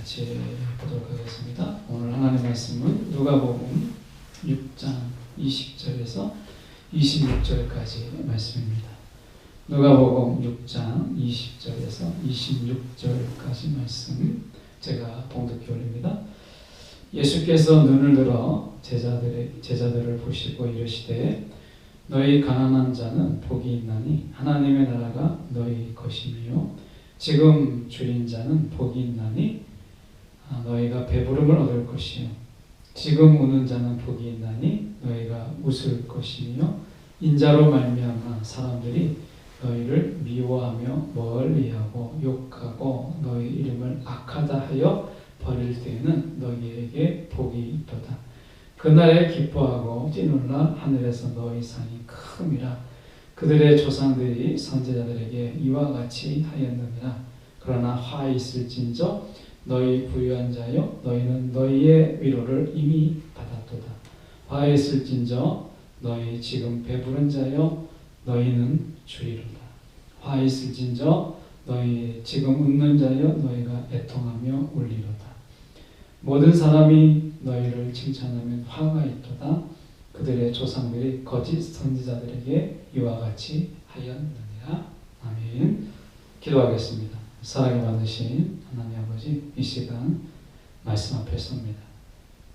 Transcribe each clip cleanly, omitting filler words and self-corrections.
같이 보도록 하겠습니다. 오늘 하나님의 말씀은 누가복음 6장 20절에서 26절까지 말씀입니다. 누가복음 6장 20절에서 26절까지 말씀 제가 봉독해 올립니다. 예수께서 눈을 들어 제자들을 보시고 이르시되 너희 가난한 자는 복이 있나니 하나님의 나라가 너희 것이며 지금 줄인 자는 복이 있나니 너희가 배부름을 얻을 것이요 지금 우는 자는 복이 있나니 너희가 웃을 것이며 인자로 말미암아 사람들이 너희를 미워하며 멀리하고 욕하고 너희 이름을 악하다 하여 버릴 때에는 너희에게 복이 있도다. 그날에 기뻐하고 뛰놀라 하늘에서 너희 상이 크음이라. 그들의 조상들이 선지자들에게 이와 같이 하였느니라. 그러나 화 있을진저 너희 부유한 자여 너희는 너희의 위로를 이미 받았도다. 화 있을진저 너희 지금 배부른 자여 너희는 주리로다. 화 있을진저 너희 지금 웃는 자여 너희가 애통하며 울리로다. 모든 사람이 너희를 칭찬하면 화가 있도다. 그들의 조상들이 거짓 선지자들에게 이와 같이 하였느니라. 아멘. 기도하겠습니다. 사랑이 많으신 하나님 아버지, 이 시간 말씀 앞에 섭니다.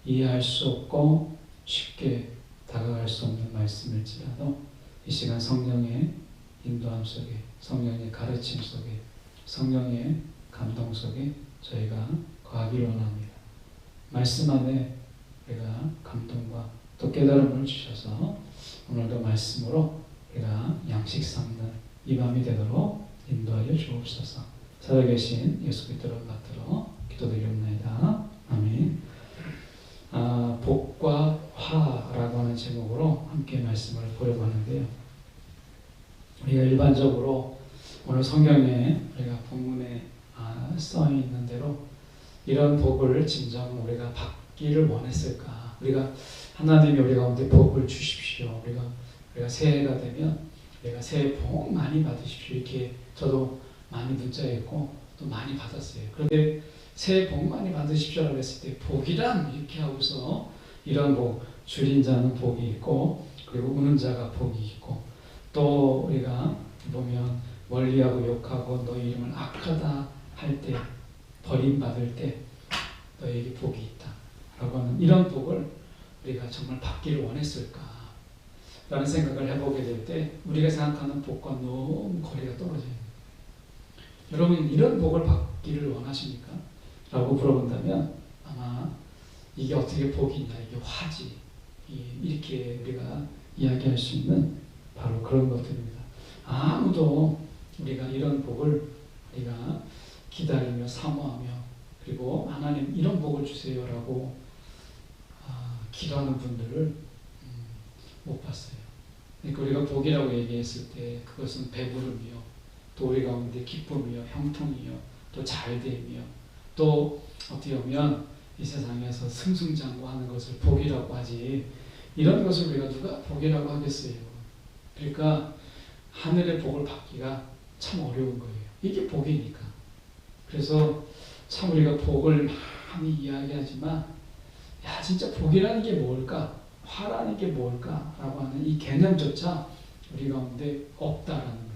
이해할 수 없고 쉽게 다가갈 수 없는 말씀일지라도 이 시간 성령의 인도함 속에, 성령의 가르침 속에, 성령의 감동 속에 저희가 거하기를 원합니다. 말씀 안에 우리가 감동과 또 깨달음을 주셔서 오늘도 말씀으로 우리가 양식 삼는 이 밤이 되도록 인도하여 주옵소서. 살아계신 예수 그리스도를 받들어 기도드리옵나이다. 아멘. 복과 화라고 하는 제목으로 함께 말씀을 보려고 하는데요. 우리가 일반적으로 오늘 성경에 우리가 본문에 써 있는 대로 이런 복을 진정 우리가 받기를 원했을까? 우리가 하나님이 우리 가운데 복을 주십시오. 우리가 새해가 되면 우리가 새해 복 많이 받으십시오. 이렇게 저도 많이 문자했고 또 많이 받았어요. 그런데 새해 복 많이 받으십시오라고 했을 때 복이란 이렇게 하고서 이런 복, 줄인 자는 복이 있고 그리고 우는 자가 복이 있고 또 우리가 보면 멀리하고 욕하고 너희 이름을 악하다 할 때 버림받을 때 너희에게 복이 있다 라고 하는 이런 복을 우리가 정말 받기를 원했을까 라는 생각을 해보게 될 때 우리가 생각하는 복과 너무 거리가 떨어져요. 여러분 이런 복을 받기를 원하십니까? 라고 물어본다면 아마 이게 어떻게 복이 있냐, 이게 화지, 이렇게 우리가 이야기할 수 있는 바로 그런 것들입니다. 아무도 우리가 이런 복을 우리가 기다리며 사모하며 그리고 하나님 이런 복을 주세요라고 기도하는 분들을 못 봤어요. 그러니까 우리가 복이라고 얘기했을 때 그것은 배부름이요, 또 우리 가운데 기쁨이요, 형통이요, 또 잘됨이요, 또 어떻게 보면 이 세상에서 승승장구하는 것을 복이라고 하지 이런 것을 우리가 누가 복이라고 하겠어요. 그러니까 하늘의 복을 받기가 참 어려운 거예요. 이게 복이니까. 그래서 참 우리가 복을 많이 이야기하지만 야 진짜 복이라는 게 뭘까? 화라는 게 뭘까? 라고 하는 이 개념조차 우리 가운데 없다라는 거예요.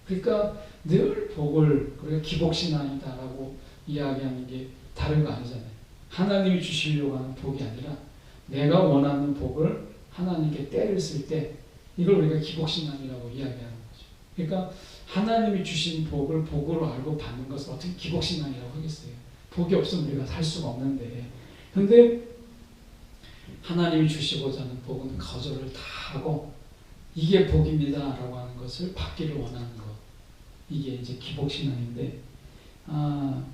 그러니까 늘 복을 우리가 기복신앙이다라고 이야기하는 게 다른 거 아니잖아요. 하나님이 주시려고 하는 복이 아니라 내가 원하는 복을 하나님께 때를 쓸 때 이걸 우리가 기복신앙이라고 이야기하는 거죠. 그러니까 하나님이 주신 복을 복으로 알고 받는 것을 어떻게 기복신앙이라고 하겠어요. 복이 없으면 우리가 살 수가 없는데 근데 하나님이 주시고자 하는 복은 거절을 다 하고 이게 복입니다 라고 하는 것을 받기를 원하는 것, 이게 이제 기복신앙인데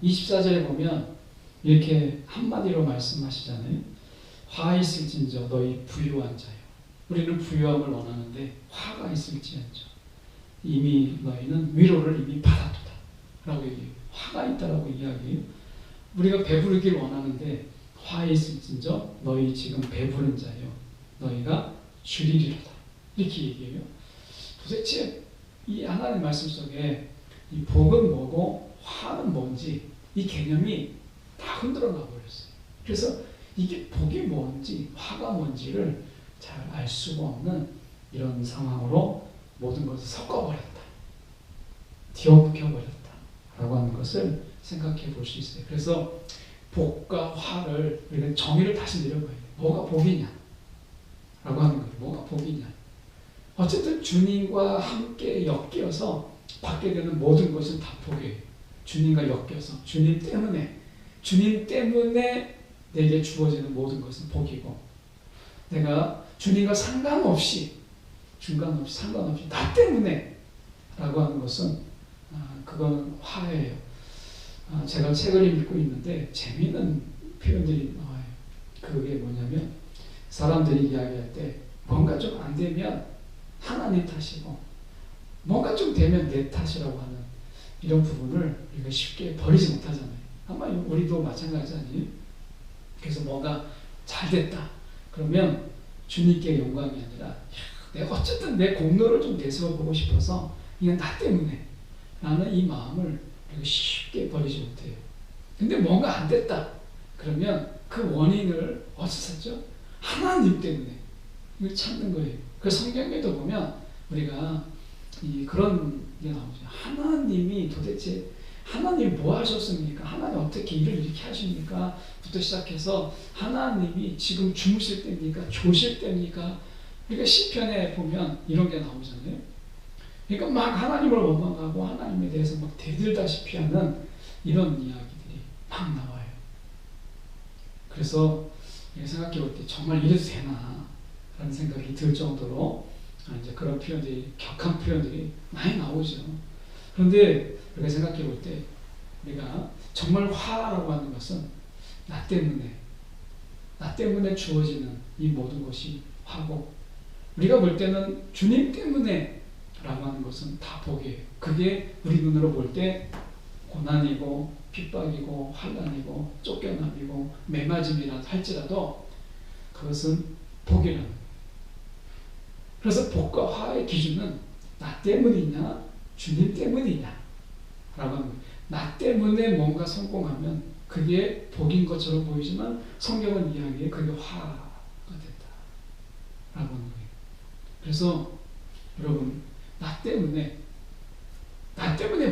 24절에 보면 이렇게 한마디로 말씀하시잖아요. 화 있을진저 너희 부유한 자요. 우리는 부유함을 원하는데 화가 있을지언정 이미 너희는 위로를 이미 받았도다 라고 얘기해요. 화가 있다라고 이야기해요. 우리가 배부르길 원하는데 화 있을진저 너희 지금 배부른 자요 너희가 줄이리로다 이렇게 얘기해요. 도대체 이 하나님 말씀 속에 이 복은 뭐고 화는 뭔지 이 개념이 다 흔들어 놔버렸어요. 그래서 이게 복이 뭔지 화가 뭔지를 잘 알 수가 없는 이런 상황으로 모든 것을 섞어버렸다. 뒤엎여버렸다. 라고 하는 것을 생각해 볼 수 있어요. 그래서 복과 화를 우리가 정의를 다시 내려봐야 돼요. 뭐가 복이냐? 라고 하는 거예요. 뭐가 복이냐? 어쨌든 주님과 함께 엮여서 받게 되는 모든 것은 다 복이에요. 주님과 엮여서 주님 때문에 내게 주어지는 모든 것은 복이고, 내가 주님과 상관없이 나 때문에 라고 하는 것은 그건 화예요. 제가 책을 읽고 있는데 재미있는 표현들이 나와요. 그게 뭐냐면 사람들이 이야기할 때 뭔가 좀 안 되면 하나님 탓이고 뭔가 좀 되면 내 탓이라고 하는 이런 부분을 우리가 쉽게 버리지 못하잖아요. 아마 우리도 마찬가지 아니에요? 그래서 뭐가 잘 됐다 그러면 주님께 영광이 아니라 내가 어쨌든 내 공로를 좀 내세워보고 싶어서 이건 나 때문에 라는 이 마음을 우리가 쉽게 버리지 못해요. 근데 뭔가 안 됐다 그러면 그 원인을 어디서 찾죠? 하나님 때문에 이걸 찾는 거예요. 그 성경에도 보면 우리가 그런 게 나오죠. 하나님이 도대체 하나님 뭐 하셨습니까? 하나님 어떻게 일을 이렇게 하십니까? 부터 시작해서 하나님이 지금 주무실 때입니까? 조실 때입니까? 그러니까 시편에 보면 이런 게 나오잖아요. 그러니까 막 하나님을 원망하고 하나님에 대해서 막 대들다시피 하는 이런 이야기들이 막 나와요. 그래서 생각해 볼 때 정말 이래도 되나? 라는 생각이 들 정도로 이제 그런 표현들이, 격한 표현들이 많이 나오죠. 그런데 우리가 생각해 볼 때 우리가 정말 화라고 하는 것은 나 때문에 주어지는 이 모든 것이 화고, 우리가 볼 때는 주님 때문에 라고 하는 것은 다 복이에요. 그게 우리 눈으로 볼 때 고난이고 핍박이고 환난이고 쫓겨남이고 매맞음이라 할지라도 그것은 복이라는 거예요. 그래서 복과 화의 기준은 나 때문이냐 주님 때문이냐 라고 하는 거예요. 나 때문에 뭔가 성공하면 그게 복인 것처럼 보이지만 성경은 이야기에 그게 화가 됐다 라고 하는 거예요. 그래서 여러분 나 때문에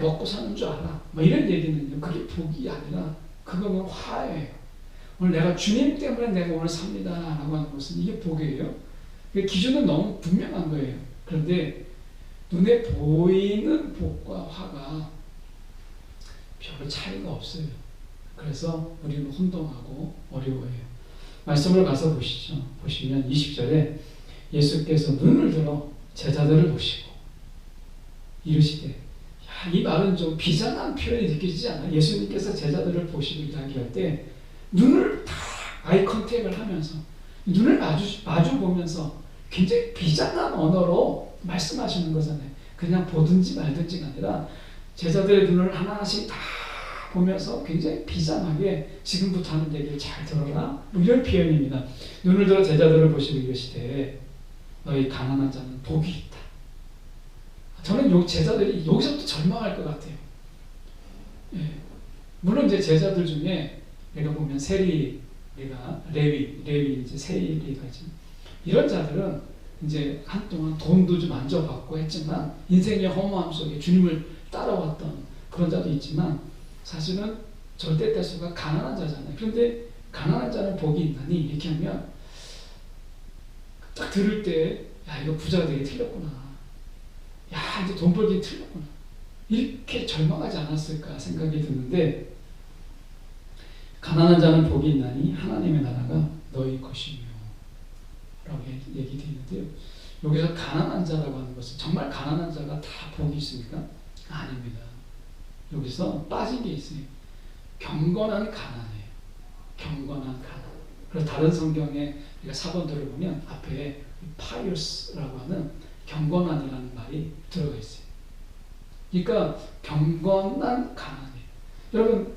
먹고 사는 줄 알아 뭐 이런 얘기는요, 그게 복이 아니라 그거는 화예요. 오늘 내가 주님 때문에 내가 오늘 삽니다 라고 하는 것은 이게 복이에요. 기준은 너무 분명한 거예요. 그런데 눈에 보이는 복과 화가 별로 차이가 없어요. 그래서 우리는 혼동하고 어려워해요. 말씀을 가서 보시죠. 보시면 20절에 예수께서 눈을 들어 제자들을 보시고 이르시되, 야, 이 말은 좀 비장한 표현이 느껴지지 않아요? 예수님께서 제자들을 보시고 이야기할 때 눈을 다 아이 컨택을 하면서 눈을 마주 보면서 굉장히 비장한 언어로 말씀하시는 거잖아요. 그냥 보든지 말든지가 아니라 제자들의 눈을 하나씩 다 보면서 굉장히 비장하게 지금부터 하는 얘기를 잘 들어라 뭐 이런 표현입니다. 눈을 들어 제자들을 보시고 이르시되 너희 가난한 자는 복이 있다. 저는 요 제자들이 여기서부터 절망할 것 같아요. 예. 물론 이제 제자들 중에 내가 보면 레위 이제 세리가 있죠. 이런 자들은 이제 한동안 돈도 좀 안줘받고 했지만 인생의 허무함 속에 주님을 따라왔던 그런 자도 있지만 사실은 절대 대수가 가난한 자잖아요. 그런데 가난한 자는 복이 있나니 이렇게 하면 딱 들을 때 야, 이거 부자가 되게 틀렸구나. 야, 이제 돈 벌기 틀렸구나. 이렇게 절망하지 않았을까 생각이 드는데, 가난한 자는 복이 있나니 하나님의 나라가 너희 것이며 라고 얘기되어 있는데요. 여기서 가난한 자라고 하는 것은 정말 가난한 자가 다 복이 있습니까? 아닙니다. 여기서 빠진 게 있어요. 경건한 가난이에요. 경건한 가난. 그래서 다른 성경에 우리가 사본들을 보면 앞에 pious라고 하는 경건한이라는 말이 들어가 있어요. 그러니까 경건한 가난이에요. 여러분,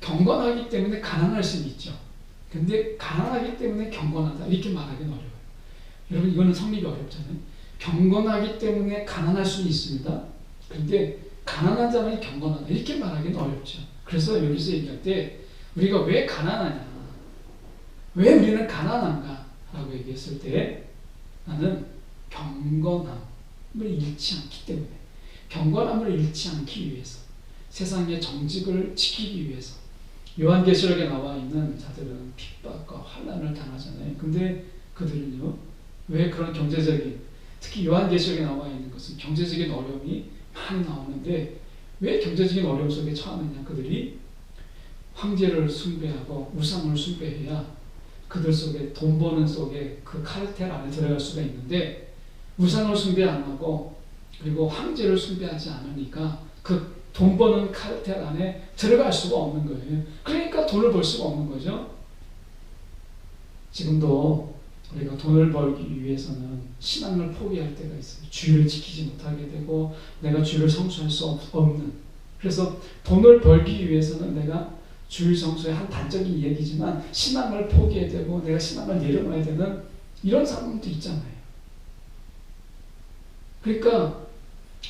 경건하기 때문에 가난할 수는 있죠. 근데 가난하기 때문에 경건하다 이렇게 말하기는 어려워요. 여러분, 이거는 성립이 어렵잖아요. 경건하기 때문에 가난할 수는 있습니다. 근데 가난한 자는 경건하다 이렇게 말하기는 어렵죠. 그래서 여기서 얘기할 때 우리가 왜 가난하냐? 왜 우리는 가난한가? 라고 얘기했을 때 나는 경건함을 잃지 않기 때문에, 경건함을 잃지 않기 위해서, 세상의 정직을 지키기 위해서. 요한계시록에 나와 있는 자들은 핍박과 환난을 당하잖아요. 근데 그들은요, 왜 그런 경제적인, 특히 요한계시록에 나와 있는 것은 경제적인 어려움이 많이 나오는데 왜 경제적인 어려움 속에 처하느냐? 그들이 황제를 숭배하고 우상을 숭배해야 그들 속에, 돈 버는 속에 그 카르텔 안에 들어갈 수가 있는데, 우상을 숭배 안 하고 그리고 황제를 숭배하지 않으니까 그 돈 버는 카르텔 안에 들어갈 수가 없는 거예요. 그러니까 돈을 벌 수가 없는 거죠. 지금도 우리가 돈을 벌기 위해서는 신앙을 포기할 때가 있어요. 주의를 지키지 못하게 되고 내가 주의를 성수할 수 없는. 그래서 돈을 벌기 위해서는 내가 주일 성수의 한 단적인 얘기지만 신앙을 포기해야 되고 내가 신앙을 내려놔야 되는 이런 상황도 있잖아요. 그러니까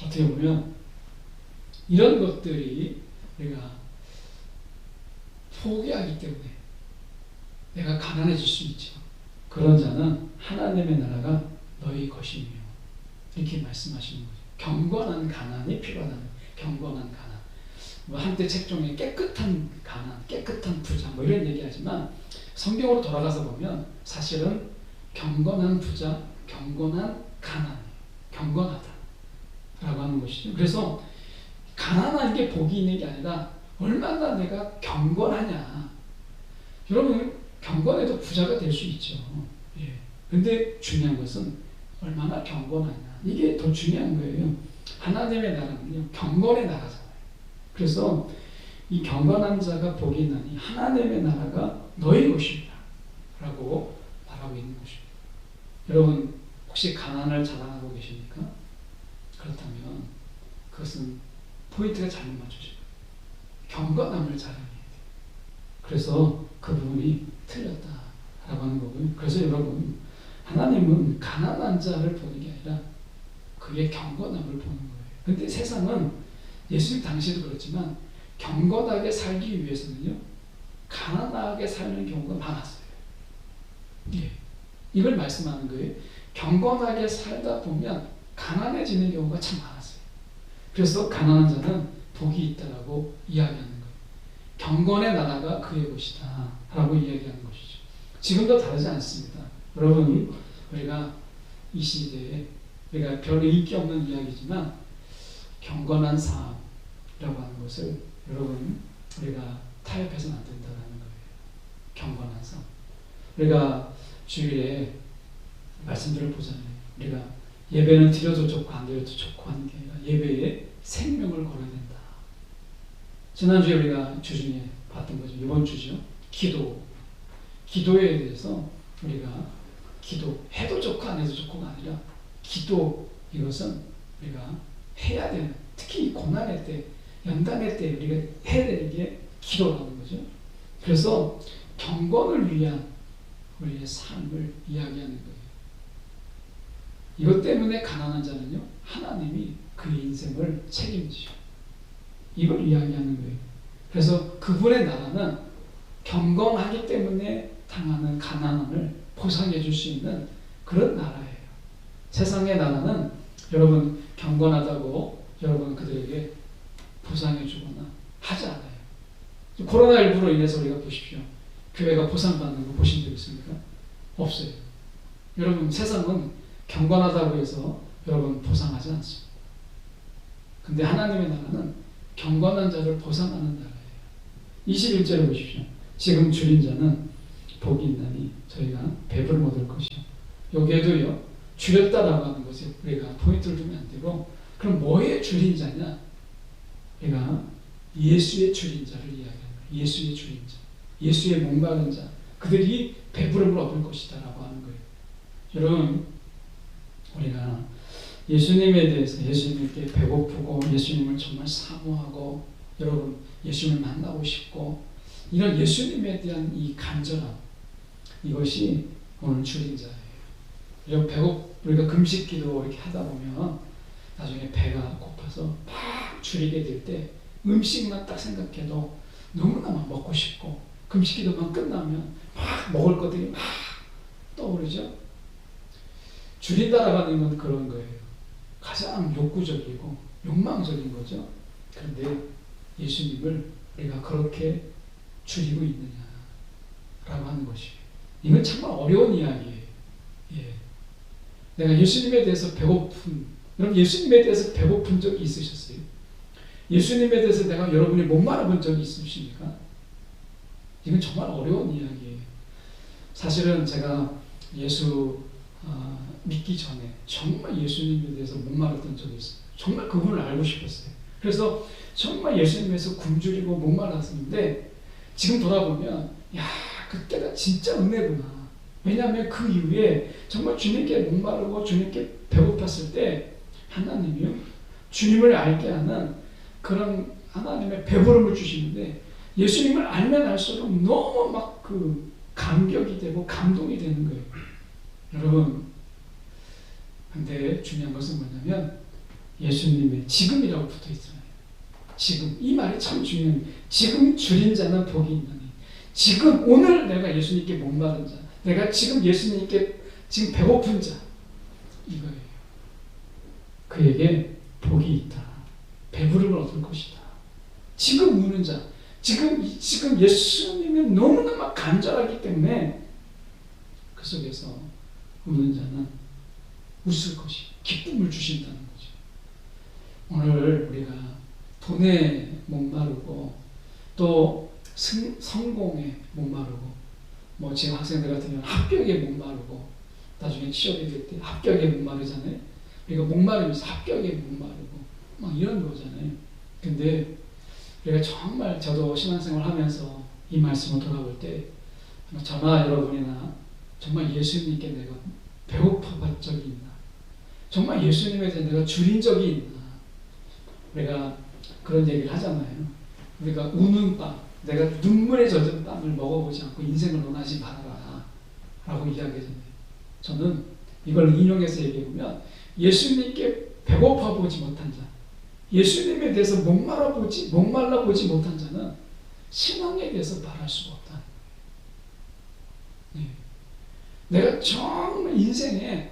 어떻게 보면 이런 것들이 우리가 포기하기 때문에 내가 가난해질 수 있죠. 그런 자는 하나님의 나라가 너희 것이며, 이렇게 말씀하시는 거죠. 경건한 가난이 필요하다는, 경건한 가난. 뭐 한때 책중에 깨끗한 가난, 깨끗한 부자 뭐 이런 얘기하지만 성경으로 돌아가서 보면 사실은 경건한 부자, 경건한 가난이에요. 경건하다라고 하는 것이죠. 그래서 가난한 게 복이 있는 게 아니라 얼마나 내가 경건하냐. 여러분 경건해도 부자가 될 수 있죠. 예. 근데 중요한 것은 얼마나 경건하냐. 이게 더 중요한 거예요. 하나님의 나라는요, 경건의 나라잖아요. 그래서 이 경건한 자가 복이 있나니 하나님의 나라가 너희 것이다 라고 말하고 있는 것입니다. 여러분 혹시 가난을 자랑하고 계십니까? 그렇다면 그것은 포인트가 잘못 맞추죠. 경건함을 자랑해야 돼요. 그래서 그 부분이 틀렸다라고 하는 거고요. 그래서 여러분, 하나님은 가난한 자를 보는 게 아니라 그의 경건함을 보는 거예요. 근데 세상은 예수님 당시에도 그렇지만 경건하게 살기 위해서는요, 가난하게 사는 경우가 많았어요. 예. 이걸 말씀하는 거예요. 경건하게 살다 보면 가난해지는 경우가 참 많았어요. 그래서 가난한 자는 복이 있다라고 이야기하는 거예요. 경건의 나라가 그의 것이다 라고 이야기하는 것이죠. 지금도 다르지 않습니다. 여러분, 우리가 이 시대에 우리가 별로 인기 없는 이야기지만 경건한 삶이라고 하는 것을 여러분 우리가 타협해서는 안 된다는 거예요. 경건한 삶. 우리가 주일에 말씀들을 보잖아요. 우리가 예배는 드려도 좋고 안 드려도 좋고 하는 게 아니라 예배에 생명을 걸어야 된다. 지난주에 우리가 주중에 봤던 거죠. 이번 주죠. 기도. 기도에 대해서 우리가 기도해도 좋고 안 해도 좋고가 아니라 기도, 이것은 우리가 해야 되는, 특히 고난의 때, 연단의 때 우리가 해야 되는 게 기도라는 거죠. 그래서 경건을 위한 우리의 삶을 이야기하는 거예요. 이것 때문에 가난한 자는요, 하나님이 그 인생을 책임지죠. 이걸 이야기하는 거예요. 그래서 그분의 나라는 경건하기 때문에 당하는 가난함을 보상해 줄 수 있는 그런 나라예요. 세상의 나라는 여러분 경건하다고 여러분 그들에게 보상해 주거나 하지 않아요. 코로나19로 인해서 우리가 보십시오. 교회가 보상받는 거 보신 적 있습니까? 없어요. 여러분 세상은 경건하다고 해서 여러분 보상하지 않습니다. 근데 하나님의 나라는 경건한 자를 보상하는 나라예요. 21절을 보십시오. 지금 줄인 자는 복이 있나니 저희가 배부를 얻을 것이요. 여기에도요, 줄였다라고 하는 것에 우리가 포인트를 두면 안 되고, 그럼 뭐에 줄인 자냐? 우리가 예수의 줄인 자를 이야기하는 거예요. 예수의 줄인 자, 예수의 목마른 자, 그들이 배부름을 얻을 것이다 라고 하는 거예요. 여러분, 우리가 예수님에 대해서, 예수님께 배고프고 예수님을 정말 사모하고 여러분 예수님을 만나고 싶고 이런 예수님에 대한 이 간절함, 이것이 오늘 줄인 자예요. 우리가 금식기도 이렇게 하다 보면 나중에 배가 고파서 막 줄이게 될 때 음식만 딱 생각해도 너무나 막 먹고 싶고 금식기도만 끝나면 막 먹을 것들이 막 떠오르죠. 줄인다라고 하는 건 그런 거예요. 가장 욕구적이고 욕망적인 거죠. 그런데 예수님을 우리가 그렇게 줄이고 있느냐라고 하는 것이에요. 이건 정말 어려운 이야기예요. 예. 내가 예수님에 대해서 배고픈, 여러분 예수님에 대해서 배고픈 적이 있으셨어요? 예수님에 대해서 내가 여러분이 목마르 본 적이 있으십니까? 이건 정말 어려운 이야기예요. 사실은 제가 예수 믿기 전에 정말 예수님에 대해서 목마르던 적이 있어요. 정말 그분을 알고 싶었어요. 그래서 정말 예수님에서 굶주리고 목말랐었는데 지금 돌아보면 야, 그때가 진짜 은혜구나. 왜냐하면 그 이후에 정말 주님께 목마르고 주님께 배고팠을 때 하나님이요, 주님을 알게 하는 그런 하나님의 배부름을 주시는데 예수님을 알면 알수록 너무 막 그 감격이 되고 감동이 되는 거예요. 여러분, 근데 중요한 것은 뭐냐면 예수님의 지금이라고 붙어 있잖아요. 지금, 이 말이 참 중요해요. 지금 줄인 자는 복이 있나니. 지금 오늘 내가 예수님께 목마른 자, 내가 지금 예수님께 지금 배고픈 자, 이거예요. 그에게 복이 있다. 배부름을 얻을 것이다. 지금 우는 자, 지금 예수님이 너무나 간절하기 때문에 그 속에서 우는 자는 웃을 것이, 기쁨을 주신다는 거죠. 오늘 우리가 돈에 목마르고 또 성공에 목마르고, 뭐 지금 학생들 같으면 합격에 목마르고, 나중에 취업이 될 때 합격에 목마르잖아요. 우리가 목마르면서 합격에 목마르고 막 이런 거잖아요. 근데 우리가 정말, 저도 신앙생활 하면서 이 말씀을 돌아볼 때 저나 여러분이나 정말 예수님께 내가 배고파 본 적이 있나? 정말 예수님에 대해 내가 줄인 적이 있나? 우리가 그런 얘기를 하잖아요. 우리가 우는 빵, 내가 눈물에 젖은 빵을 먹어보지 않고 인생을 논하지 말아라 라고 이야기하잖아요. 저는 이걸 인용해서 얘기해보면 예수님께 배고파 보지 못한 자, 예수님에 대해서 목말라 보지 못한 자는 신앙에 대해서 말할 수가 없다. 네. 내가 정말 인생에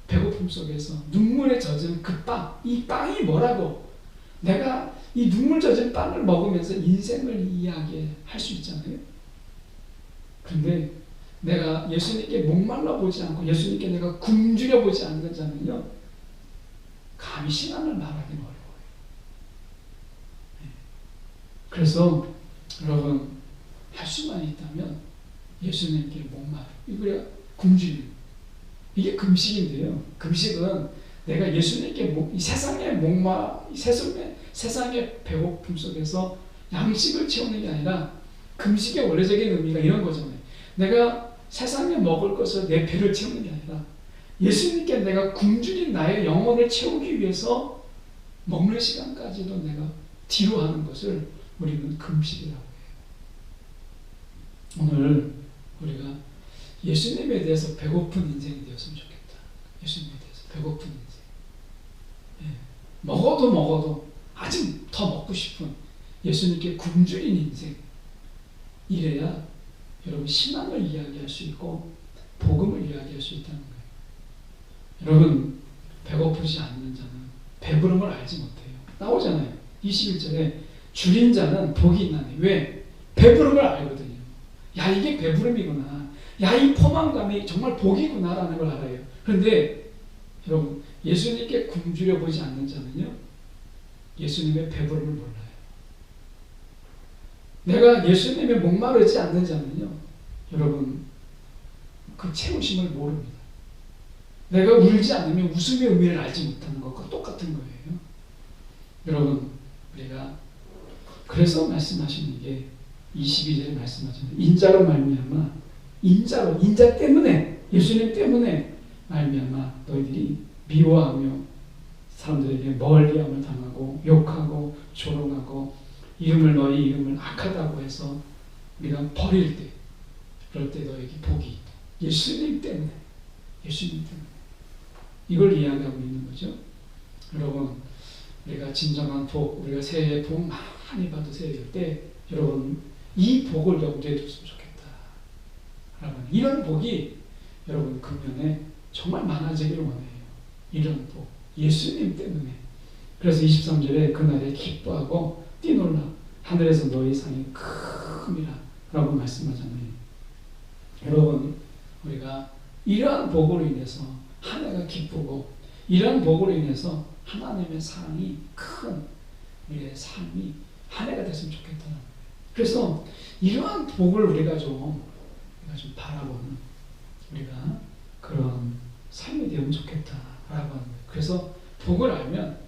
배고픔 속에서 눈물에 젖은 그 빵, 이 빵이 뭐라고, 내가 이 눈물 젖은 빵을 먹으면서 인생을 이야기할 수 있잖아요. 그런데 내가 예수님께 목말라 보지 않고 예수님께 내가 굶주려 보지 않는 자는요, 감히 신앙을 말하기는 어려워요. 그래서 여러분, 할 수만 있다면 예수님께 목마르, 이거 굶주리는, 이게 금식인데요. 금식은 내가 예수님께 이 세상의 세상의 배고픔 속에서 양식을 채우는 게 아니라, 금식의 원래적인 의미가 이런 거잖아요. 내가 세상에 먹을 것을 내 배를 채우는 게 아니라 예수님께 내가 굶주린 나의 영혼을 채우기 위해서 먹는 시간까지도 내가 뒤로 하는 것을 우리는 금식이라고 해요. 오늘 우리가 예수님에 대해서 배고픈 인생이 되었으면 좋겠다. 예수님에 대해서 배고픈 인생. 예. 먹어도 아직 더 먹고 싶은 예수님께 굶주린 인생. 이래야 여러분 신앙을 이야기할 수 있고 복음을 이야기할 수 있다는 거예요. 여러분, 배고프지 않는 자는 배부름을 알지 못해요. 나오잖아요. 21절에 줄인 자는 복이 있나니. 왜? 배부름을 알거든요. 야, 이게 배부름이구나. 야, 이 포만감이 정말 복이구나라는 걸 알아요. 그런데 여러분, 예수님께 굶주려 보지 않는 자는요, 예수님의 배부름을 몰라요. 내가 예수님의 목마르지 않는 자는요, 여러분, 그 채우심을 모릅니다. 내가 울지 않으면 웃음의 의미를 알지 못하는 것과 똑같은 거예요. 여러분, 우리가 그래서 말씀하시는 게 22절에 말씀하시는 인자로 말미암아, 인자 때문에, 예수님 때문에 말미암아 너희들이 미워하며 사람들에게 멀리함을 당하고 욕하고 조롱하고 너희 이름을 악하다고 해서 우리가 버릴 때, 그럴 때 너에게 복이 있다. 예수님 때문에 이걸 이야기하고 있는 거죠. 여러분, 우리가 진정한 복, 우리가 새해 복 많이 받으세요 할 때, 여러분 이 복을 염두에 뒀으면 좋겠다. 여러분, 이런 복이 여러분 금년에 정말 많아지기를 원해요. 이런 복, 예수님 때문에. 그래서 23절에 그날에 기뻐하고 뛰놀라 하늘에서 너희 상이 큼이라 라고 말씀하잖아요. 여러분, 우리가 이러한 복으로 인해서 한 해가 기쁘고 이러한 복으로 인해서 하나님의 사랑이 큰 우리의 삶이 한 해가 됐으면 좋겠다는 거예요. 그래서 이러한 복을 우리가 좀 바라보는 우리가 그런 삶이 되면 좋겠다라고 하는 거예요. 그래서 복을 알면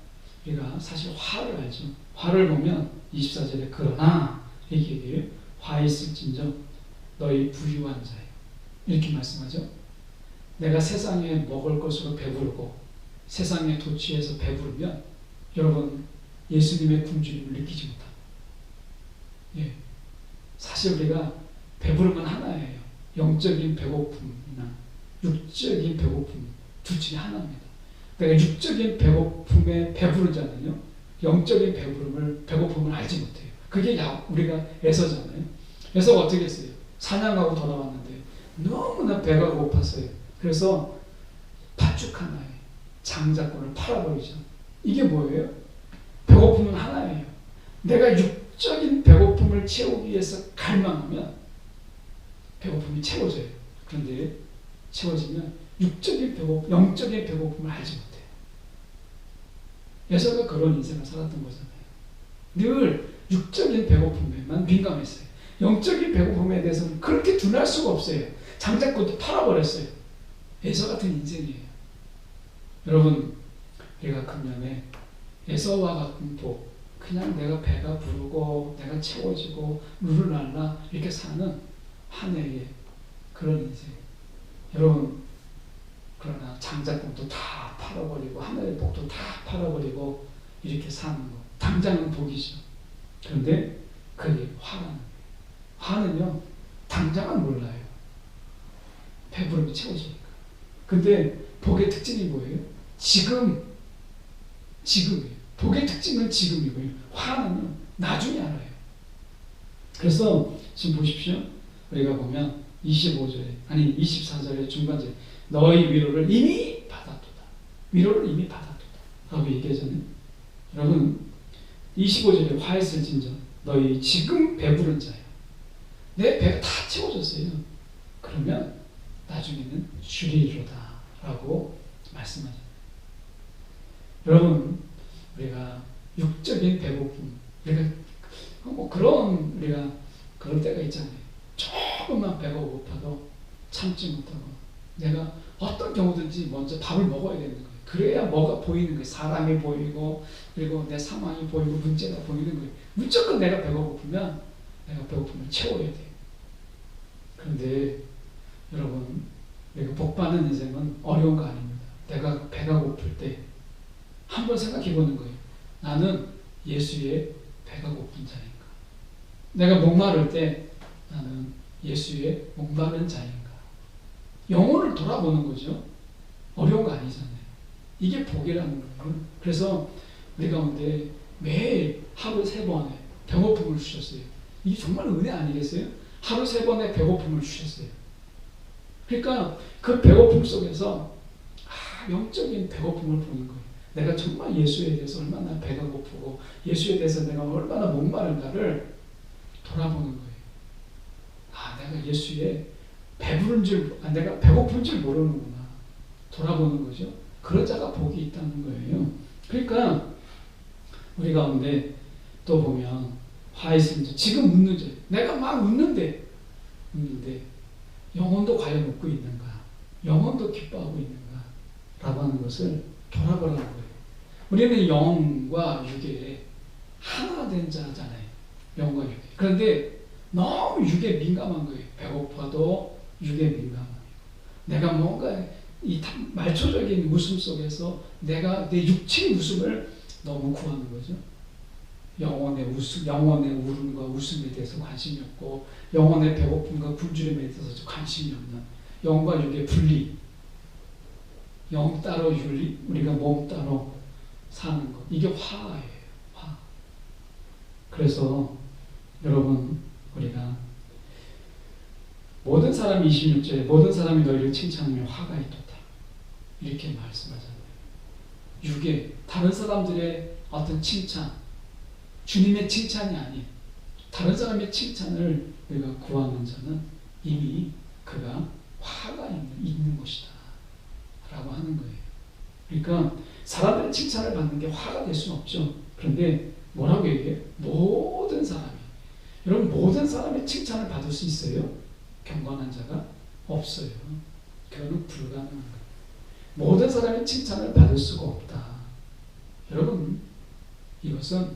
우리가 사실 화를 알죠. 화를 보면 24절에 그러나 이렇게 얘기해요. 화 있을진저 너희 부유한 자예요. 이렇게 말씀하죠. 내가 세상에 먹을 것으로 배부르고 세상에 도취해서 배부르면 여러분 예수님의 굶주림을 느끼지 못합니다. 예. 사실 우리가 배부름은 하나예요. 영적인 배고픔이나 육적인 배고픔 둘 중에 하나입니다. 내가 육적인 배고픔에 배부르잖아요. 영적인 배고픔을 알지 못해요. 그게 우리가 에서잖아요. 에서가 어떻게 했어요? 사냥하고 돌아왔는데 너무나 배가 고팠어요. 그래서 팥죽 하나에 장자권을 팔아버리죠. 이게 뭐예요? 배고픔은 하나예요. 내가 육적인 배고픔을 채우기 위해서 갈망하면 배고픔이 채워져요. 그런데 채워지면 육적인 배고픔, 영적인 배고픔을 알지 못해요. 에서가 그런 인생을 살았던 거잖아요. 늘 육적인 배고픔에만 민감했어요. 영적인 배고픔에 대해서는 그렇게 둔할 수가 없어요. 장자권도 팔아버렸어요. 에서 같은 인생이에요. 여러분, 우리가 금년에 에서와 같은 복, 그냥 내가 배가 부르고 내가 채워지고 룰루랄라 이렇게 사는 한 해의 그런 인생. 여러분, 그러나 장자권도 다 팔아버리고 하늘의 복도 다 팔아버리고 이렇게 사는 거. 당장은 복이죠. 그런데 그게 화라는 거예요. 화는요, 당장은 몰라요. 배부름이 채워지니까. 근데 복의 특징이 뭐예요? 지금이에요. 복의 특징은 지금이고요. 화는요, 나중에 알아요. 그래서 지금 보십시오. 우리가 보면 24절의 중간절 너희 위로를 이미 받았도다. 위로를 이미 받았도다. 라고 얘기하잖아요. 여러분, 25절에 화했을진저 너희 지금 배부른 자예요. 내 배가 다 채워졌어요. 그러면 나중에는 주리로다 라고 말씀하잖아요. 여러분, 우리가 육적인 배고픔, 우리가 우리가 그럴 때가 있잖아요. 조금만 배가 고파도 참지 못하고 내가 어떤 경우든지 먼저 밥을 먹어야 되는 거예요. 그래야 뭐가 보이는 거예요. 사람이 보이고 그리고 내 상황이 보이고 문제가 보이는 거예요. 무조건 내가 배가 고프면 내가 배고픔을 채워야 돼요. 그런데 여러분, 내가 복받는 인생은 어려운 거 아닙니다. 내가 배가 고플 때 한번 생각해 보는 거예요. 나는 예수의 배가 고픈 자인가? 내가 목마를 때 나는 예수의 목마른 자인가? 영혼을 돌아보는 거죠. 어려운 거 아니잖아요. 이게 복이라는 거예요. 그래서 우리 가운데 매일 하루 3번에 배고픔을 주셨어요. 이게 정말 은혜 아니겠어요? 하루 3번에 배고픔을 주셨어요. 그러니까 그 배고픔 속에서 영적인 배고픔을 보는 거예요. 내가 정말 예수에 대해서 얼마나 배가 고프고 예수에 대해서 내가 얼마나 목마른가를 돌아보는 거예요. 내가 예수에 내가 배고픈 줄 모르는구나. 돌아보는 거죠. 그런 자가 복이 있다는 거예요. 그러니까 우리 가운데 또 보면 화 있으면 지금 웃는 자, 내가 막 웃는데 영혼도 과연 웃고 있는가? 영혼도 기뻐하고 있는가? 라고 하는 것을 돌아보라는 거예요. 우리는 영과 육에 하나 된 자잖아요. 영과 육에. 그런데 너무 육에 민감한 거예요. 배고파도 육에 민감한 거예요. 내가 뭔가 이 말초적인 웃음 속에서 내가 내 육체의 웃음을 너무 구하는 거죠. 영혼의 웃음, 영혼의 울음과 웃음에 대해서 관심이 없고 영혼의 배고픔과 굶주림에 대해서 관심이 없는 영과 육의 분리, 영 따로 윤리, 우리가 몸 따로 사는 것, 이게 화예요. 화. 그래서 여러분, 우리가 모든 사람이 26절에 모든 사람이 너희를 칭찬하며 화가 있도다 이렇게 말씀하잖아요. 육에 다른 사람들의 어떤 칭찬, 주님의 칭찬이 아닌 다른 사람의 칭찬을 우리가 구하는 자는 이미 그가 화가 있는 것이다 라고 하는 거예요. 그러니까 사람들의 칭찬을 받는 게 화가 될 수는 없죠. 그런데 뭐라고 얘기해요? 모든 사람이. 여러분, 모든 사람의 칭찬을 받을 수 있어요? 경건한 자가 없어요. 그거는 불가능한 거예요. 모든 사람의 칭찬을 받을 수가 없다. 여러분, 이것은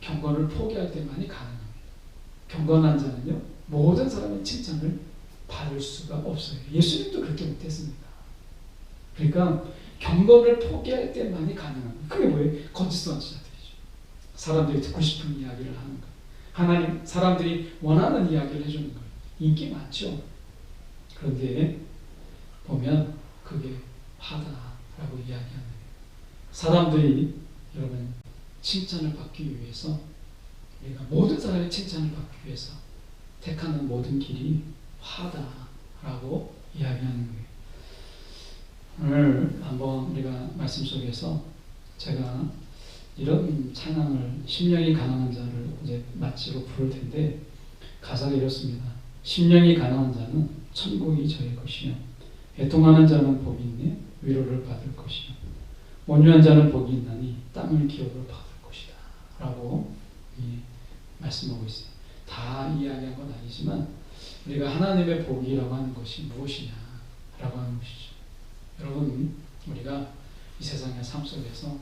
경건을 포기할 때만이 가능합니다. 경건한 자는요, 모든 사람의 칭찬을 받을 수가 없어요. 예수님도 그렇게 못했습니다. 그러니까 경건을 포기할 때만이 가능합니다. 그게 뭐예요? 거짓 선지자들이죠. 사람들이 듣고 싶은 이야기를 하는 거예요. 하나님, 사람들이 원하는 이야기를 해주는 거예요. 인기 많죠. 그런데 보면 그게 화다라고 이야기하는 거예요. 사람들이 여러분 칭찬을 받기 위해서, 우리가 모든 사람의 칭찬을 받기 위해서 택하는 모든 길이 화다라고 이야기하는 거예요. 오늘 한번 우리가 말씀 속에서 제가 이런 찬양을 심령이 가난한 자를 이제 마치고 부를 텐데, 가사가 이렇습니다. 심령이 가난한 자는 천국이 저의 것이요, 애통하는 자는 복이 있네 위로를 받을 것이요, 온유한 자는 복이 있나니 땅을 기업으로 받을 것이다 라고 말씀하고 있어요. 다 이야기한 건 아니지만 우리가 하나님의 복이라고 하는 것이 무엇이냐 라고 하는 것이죠. 여러분, 우리가 이 세상의 삶 속에서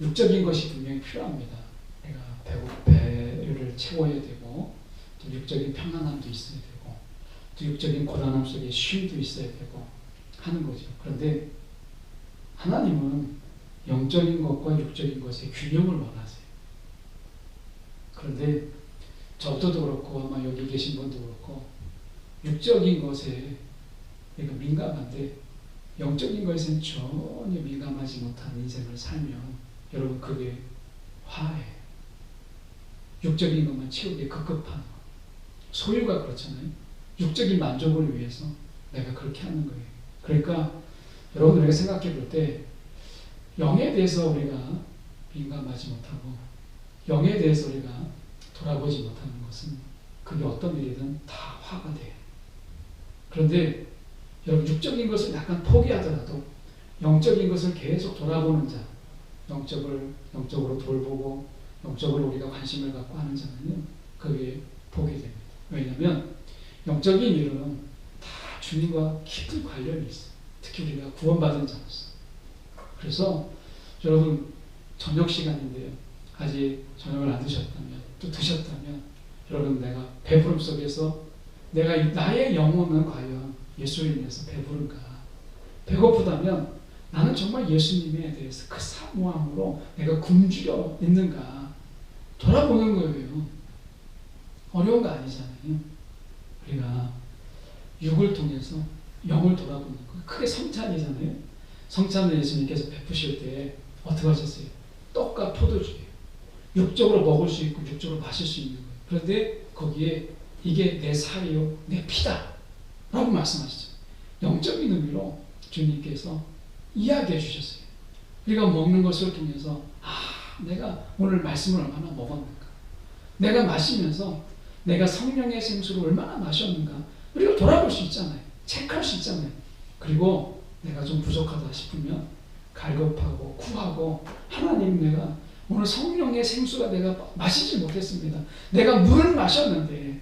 육적인 것이 분명히 필요합니다. 내가 배를 채워야 되고, 또 육적인 평안함도 있어야 되고, 또 육적인 고단함 속에 쉼도 있어야 되고 하는 거죠. 그런데 하나님은 영적인 것과 육적인 것의 균형을 원하세요. 그런데 저도 그렇고 아마 여기 계신 분도 그렇고 육적인 것에 민감한데 영적인 것에는 전혀 민감하지 못한 인생을 살면 여러분 그게 화해예요. 육적인 것만 채우기에 급급한 것. 소유가 그렇잖아요. 육적인 만족을 위해서 내가 그렇게 하는 거예요. 그러니까 여러분, 우리가 생각해 볼 때 영에 대해서 우리가 민감하지 못하고 영에 대해서 우리가 돌아보지 못하는 것은 그게 어떤 일이든 다 화가 돼요. 그런데 여러분, 육적인 것을 약간 포기하더라도 영적인 것을 계속 돌아보는 자, 영적으로 돌보고 영적으로 우리가 관심을 갖고 하는 자는요, 그게 복이 됩니다. 왜냐하면 영적인 일은 다 주님과 깊은 관련이 있어요. 특히 우리가 구원받은 자로서. 그래서 여러분, 저녁 시간인데요, 아직 저녁을 안 드셨다면, 또 드셨다면, 여러분, 내가 배부름 속에서 나의 영혼은 과연 예수를 인해서 배부른가? 배고프다면 나는 정말 예수님에 대해서 그 사모함으로 내가 굶주려 있는가? 돌아보는 거예요. 어려운 거 아니잖아요. 우리가 육을 통해서 영을 돌아보는 거. 크게 성찬이잖아요. 성찬을 예수님께서 베푸실 때 어떻게 하셨어요? 떡과 포도주예요. 육적으로 먹을 수 있고 육적으로 마실 수 있는 거예요. 그런데 거기에 이게 내 살이요, 내 피다 라고 말씀하시죠. 영적인 의미로 주님께서 이야기해 주셨어요. 우리가 먹는 것을 통해서 내가 오늘 말씀을 얼마나 먹었는가, 내가 마시면서 내가 성령의 생수를 얼마나 마셨는가, 우리가 돌아볼 수 있잖아요. 체크할 수 있잖아요. 그리고 내가 좀 부족하다 싶으면 갈급하고 구하고, 하나님, 내가 오늘 성령의 생수가 내가 마시지 못했습니다. 내가 물을 마셨는데,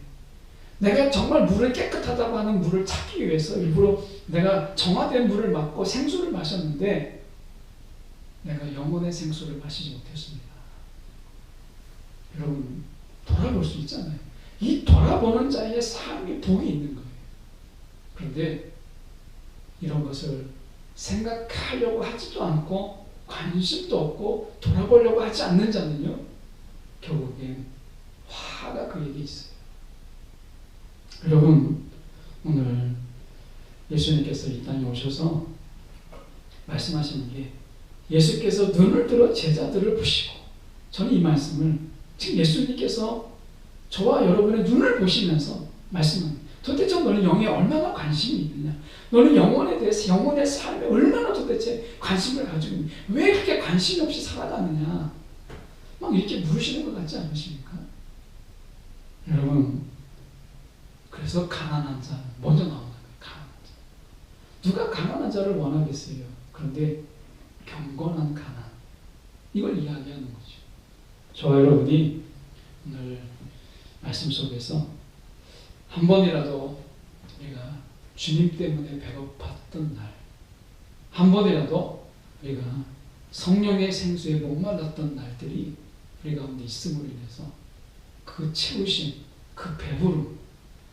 내가 정말 물을 깨끗하다고 하는 물을 찾기 위해서 일부러 내가 정화된 물을 맞고 생수를 마셨는데 내가 영혼의 생수를 마시지 못했습니다. 여러분, 돌아볼 수 있잖아요. 이 돌아보는 자의 삶이 복이 있는 거예요. 그런데 이런 것을 생각하려고 하지도 않고 관심도 없고 돌아보려고 하지 않는 자는요, 결국엔 화가 그에게 있어요. 여러분, 오늘 예수님께서 이 땅에 오셔서 말씀하시는 게, 예수께서 눈을 들어 제자들을 보시고, 저는 이 말씀을 지금 예수님께서 저와 여러분의 눈을 보시면서 말씀합니다. 도대체 너는 영에 얼마나 관심이 있느냐? 너는 영혼에 대해서, 영혼의 삶에 얼마나 도대체 관심을 가지고 있느냐? 왜 그렇게 관심이 없이 살아가느냐? 막 이렇게 물으시는 것 같지 않으십니까? 여러분, 그래서 가난한 자 먼저 나오는 거예요. 가난한 자. 누가 가난한 자를 원하겠어요? 그런데 경건한 가난, 이걸 이야기하는 거죠. 저와 여러분이 오늘 말씀 속에서 한 번이라도 우리가 주님 때문에 배고팠던 날, 한 번이라도 우리가 성령의 생수에 목말랐던 날들이 우리 가운데 있음으로 인해서 그 채우심, 그 배부름,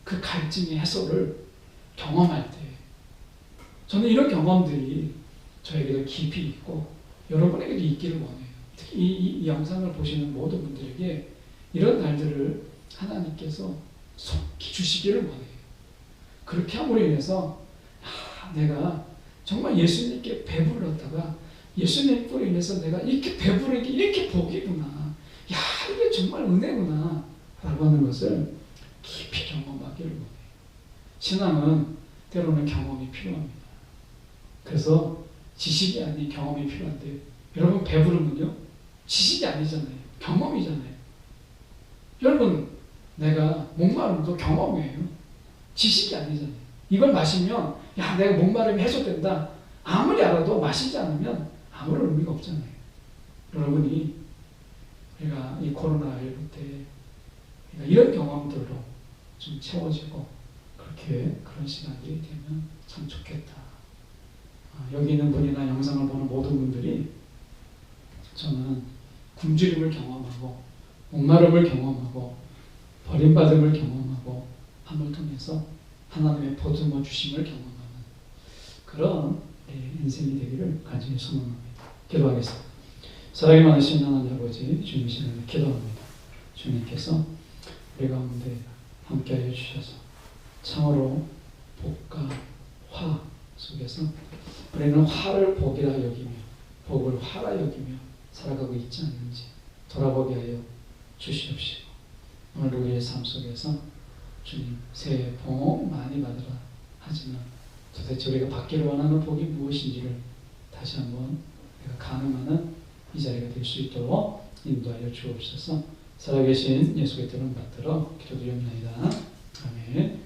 그 갈증의 해소를 경험할 때, 저는 이런 경험들이 저에게도 깊이 있고 여러분에게도 있기를 원해요. 특히 이 영상을 보시는 모든 분들에게 이런 날들을 하나님께서 속히 주시기를 원해요. 그렇게 함으로 인해서 내가 정말 예수님께 배불렀다가 예수님으로 인해서 내가 이렇게 배부르게 이렇게 복이구나, 야 이게 정말 은혜구나 라고 하는 것을 깊이 경험하기를 원해요. 신앙은 때로는 경험이 필요합니다. 그래서 지식이 아닌 경험이 필요한데, 여러분 배부름은요 지식이 아니잖아요. 경험이잖아요. 여러분 내가 목마름도 경험이에요. 지식이 아니잖아요. 이걸 마시면 야 내가 목마름이 해소된다, 아무리 알아도 마시지 않으면 아무런 의미가 없잖아요. 여러분이 우리가 이 코로나19 때 이런 경험들로 좀 채워지고 그렇게 그런 시간들이 되면 참 좋겠다. 여기 있는 분이나 영상을 보는 모든 분들이 저는 굶주림을 경험하고 목마름을 경험하고 버림받음을 경험하고 함을 통해서 하나님의 보듬어 주심을 경험하는 그런 인생이 되기를 간절히 소망합니다. 기도하겠습니다. 사랑이 많으신 하나님 아버지, 주님이신 은혜 기도합니다. 주님께서 우리 가운데 함께하여 주셔서 참으로 복과 화 속에서 우리는 화를 복이라 여기며 복을 화라 여기며 살아가고 있지 않는지 돌아보게 하여 주시옵시고, 오늘 우리의 삶 속에서 주님 새해 복 많이 받으라 하지만 도대체 우리가 받기를 원하는 복이 무엇인지를 다시 한번 우리가 가늠하는 이 자리가 될 수 있도록 인도하여 주옵소서. 살아계신 예수의 뜻을 받들어 기도드립니다. 아멘.